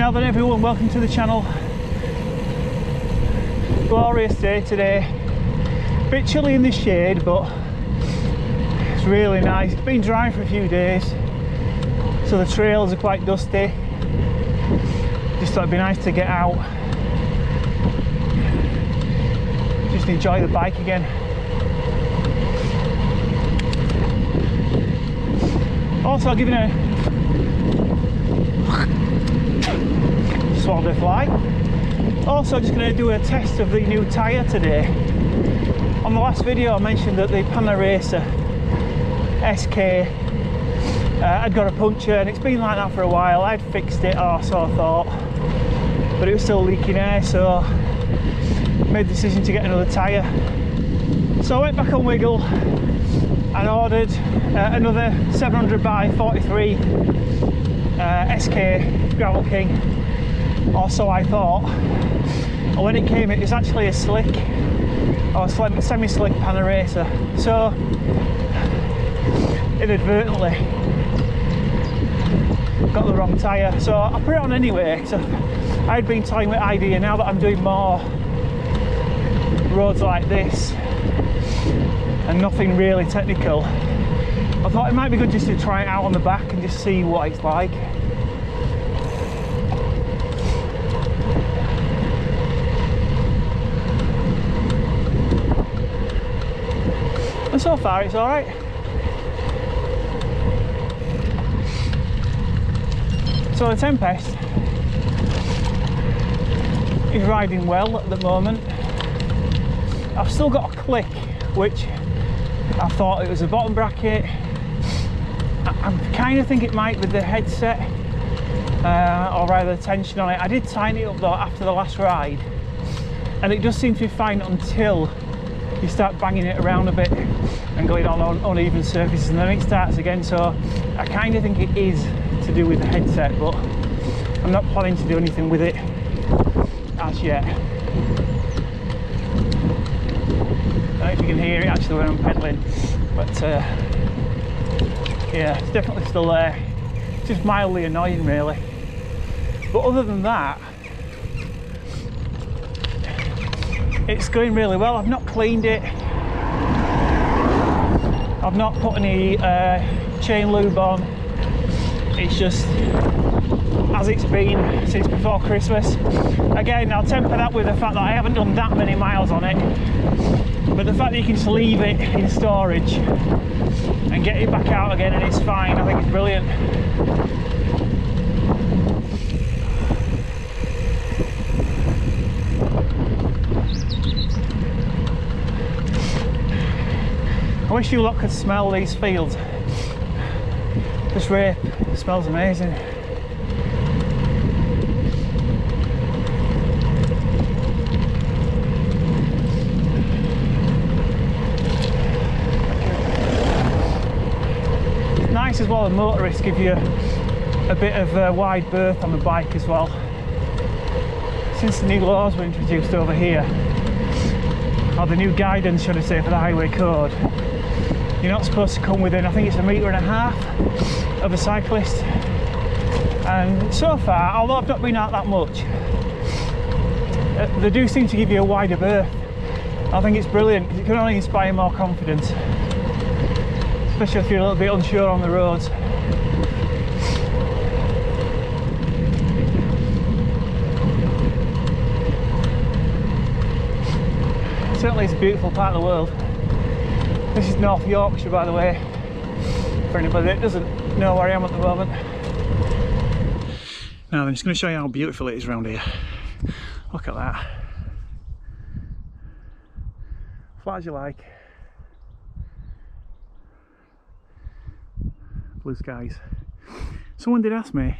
Now then everyone, welcome to the channel. Glorious day today. Bit chilly in the shade, but it's really nice. It's been dry for a few days, so the trails are quite dusty. Just thought it'd be nice to get out, just enjoy the bike again. Also, I'll give you a swallowed a fly. Also, just going to do a test of the new tyre today. On the last video I mentioned that the Racer SK had got a puncture, and it's been like that for a while. I'd fixed it, or so I thought, but it was still leaking air, so made the decision to get another tyre. So I went back on Wiggle and ordered another 700 by 43 SK Gravel King, or so I thought. And when it came, it was actually a slick, or semi-slick Racer. So inadvertently got the wrong tyre, so I put it on anyway. So I'd been toying with idea, now that I'm doing more roads like this and nothing really technical, I thought it might be good just to try it out on the back and just see what it's like. And so far it's alright. So the Tempest is riding well at the moment. I've still got a click, which I thought it was a bottom bracket. I kind of think it might be the headset, or rather the tension on it. I did tighten it up though after the last ride, and it just seems to be fine until you start banging it around a bit and going on uneven surfaces, and then it starts again. So I kind of think it is to do with the headset, but I'm not planning to do anything with it as yet. I don't know if you can hear it actually when I'm pedaling, but yeah, it's definitely still there. It's just mildly annoying really, but other than that it's going really well. I've not cleaned it, I've not put any chain lube on. It's just as it's been since before Christmas. Again, I'll temper that with the fact that I haven't done that many miles on it, but the fact that you can just leave it in storage and get it back out again and it's fine, I think it's brilliant. I wish you lot could smell these fields. This rape smells amazing. It's nice as well, the motorists give you a bit of a wide berth on the bike as well. Since the new laws were introduced over here, or the new guidance should I say, for the highway code, you're not supposed to come within, I think it's 1.5 meters of a cyclist. And so far, although I've not been out that much, they do seem to give you a wider berth. I think it's brilliant because it can only inspire more confidence, especially if you're a little bit unsure on the roads. Certainly it's a beautiful part of the world. This is North Yorkshire, by the way, for anybody that doesn't know where I am at the moment. Now I'm just going to show you how beautiful it is around here. Look at that. Flat as you like. Blue skies. Someone did ask me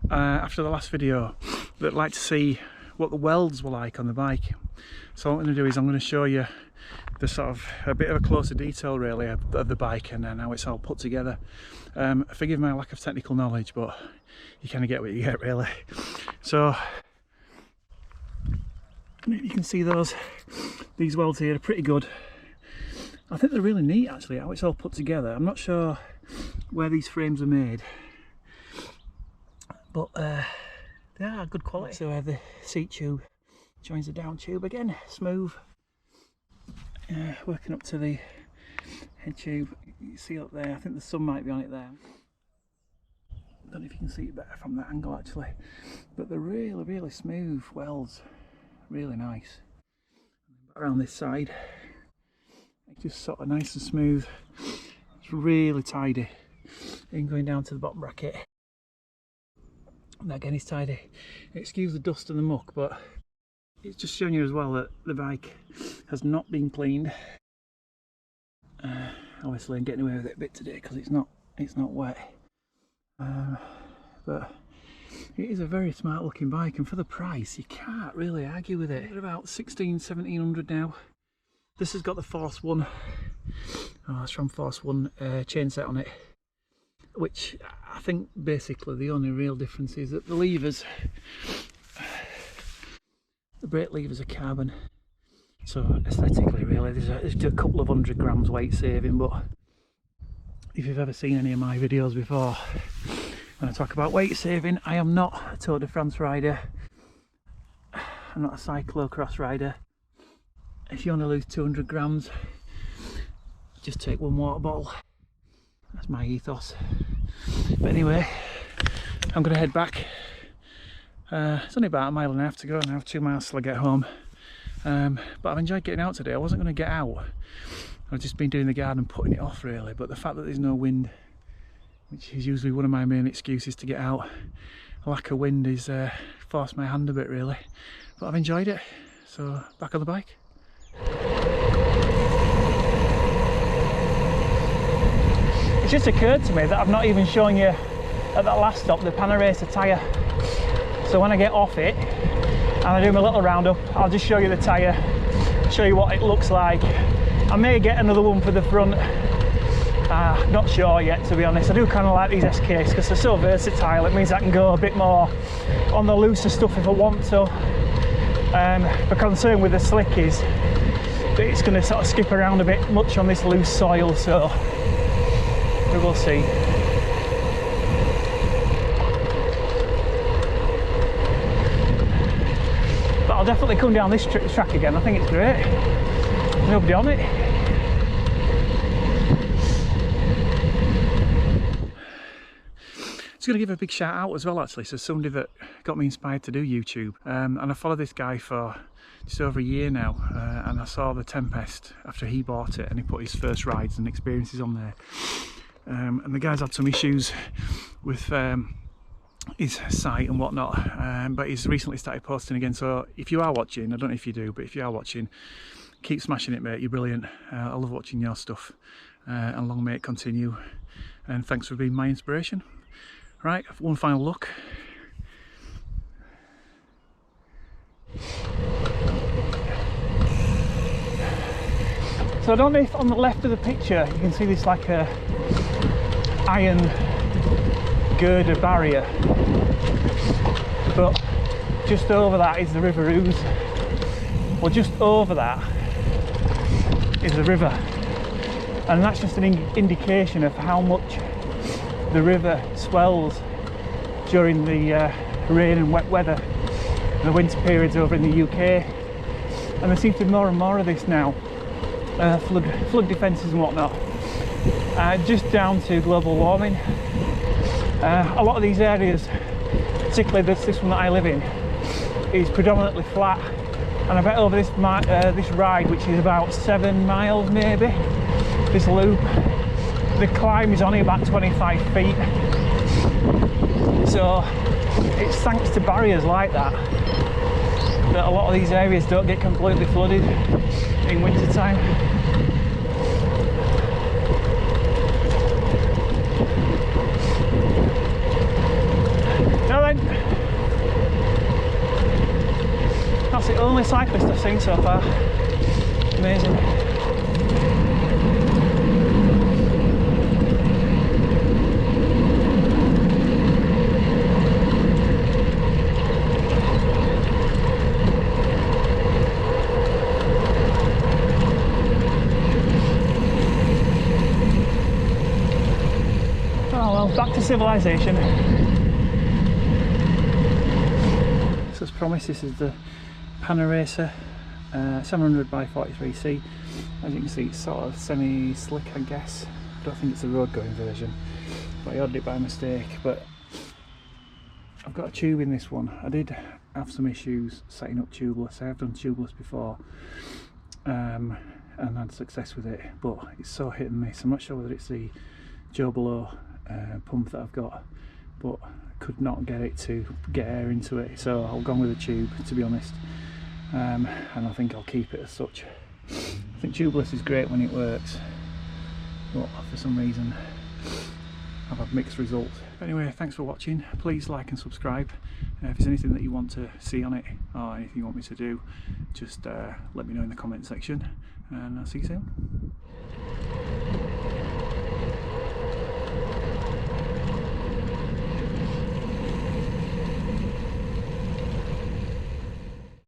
after the last video that I'd like to see what the welds were like on the bike. So what I'm going to do is I'm going to show you the sort of a bit of a closer detail really of the bike and then how it's all put together. Forgive my lack of technical knowledge, but you kind of get what you get really. So you can see these welds here are pretty good. I think they're really neat actually, how it's all put together. I'm not sure where these frames are made, but They are good quality. So the seat tube joins the down tube again, smooth. Working up to the head tube, you see up there, I think the sun might be on it there. I don't know if you can see it better from that angle actually, but they're really smooth welds, really nice. Around this side, it's just sort of nice and smooth. It's really tidy. Even going down to the bottom bracket, and that again is tidy. Excuse the dust and the muck, but it's just showing you as well that the bike has not been cleaned. Obviously I'm getting away with it a bit today because it's not wet, but it is a very smart looking bike, and for the price you can't really argue with it. It's about 1700 now. This has got the Force 1, it's from Force 1 chain set on it, which I think basically the only real difference is that the levers, the brake levers are carbon, so aesthetically really there's a couple of 100 grams weight saving. But if you've ever seen any of my videos before, when I talk about weight saving, I am not a Tour de France rider, I'm not a cyclocross rider. If you want to lose 200 grams, just take one water bottle. That's my ethos. But anyway, I'm going to head back. It's only about 1.5 miles to go, and I have 2 miles till I get home. But I've enjoyed getting out today. I wasn't going to get out. I've just been doing the garden and putting it off really, but the fact that there's no wind, which is usually one of my main excuses to get out, a lack of wind is forced my hand a bit really. But I've enjoyed it, so back on the bike. It's just occurred to me that I've not even shown you at that last stop the Panaracer tyre. So when I get off it and I do my little roundup, I'll just show you the tyre, show you what it looks like. I may get another one for the front, not sure yet to be honest. I do kind of like these SKs because they're so versatile. It means I can go a bit more on the looser stuff if I want to. The concern with the slick is that it's going to sort of skip around a bit much on this loose soil, so we will see. But I'll definitely come down this track again. I think it's great. Nobody on it. Just going to give a big shout out as well actually. So somebody that got me inspired to do YouTube, and I follow this guy for just over a year now, and I saw the Tempest after he bought it and he put his first rides and experiences on there. And the guy's had some issues with his site and whatnot, but he's recently started posting again. So if you are watching, I don't know if you do, but if you are watching, keep smashing it mate, you're brilliant. I love watching your stuff, and long may it continue, and thanks for being my inspiration. Right, one final look. So I don't know if on the left of the picture you can see this like a iron girder barrier, but just over that is the River Ouse. Well, just over that is the river, and that's just an indication of how much the river swells during the rain and wet weather, the winter periods over in the UK. And there seems to be more and more of this now, flood defences and whatnot, just down to global warming. A lot of these areas, particularly this one that I live in, is predominantly flat, and I bet over this ride, which is about 7 miles maybe, this loop, the climb is only about 25 feet. So it's thanks to barriers like that that a lot of these areas don't get completely flooded in winter time. Now then, that's the only cyclist I've seen so far. Amazing. Back to civilization. as promised, this is the Panaracer 700 by 43C. As you can see, it's sort of semi-slick, I guess. I don't think it's the road going version, but I ordered it by mistake. But I've got a tube in this one. I did have some issues setting up tubeless. I have done tubeless before and had success with it, but it's so hit and miss. I'm not sure whether it's the Joe Below pump that I've got, but I could not get it to get air into it, so I've gone with a tube, to be honest. And I think I'll keep it as such. I think tubeless is great when it works, but for some reason I've had mixed results. Anyway, thanks for watching. Please like and subscribe. If there's anything that you want to see on it or anything you want me to do, just let me know in the comment section, and I'll see you soon.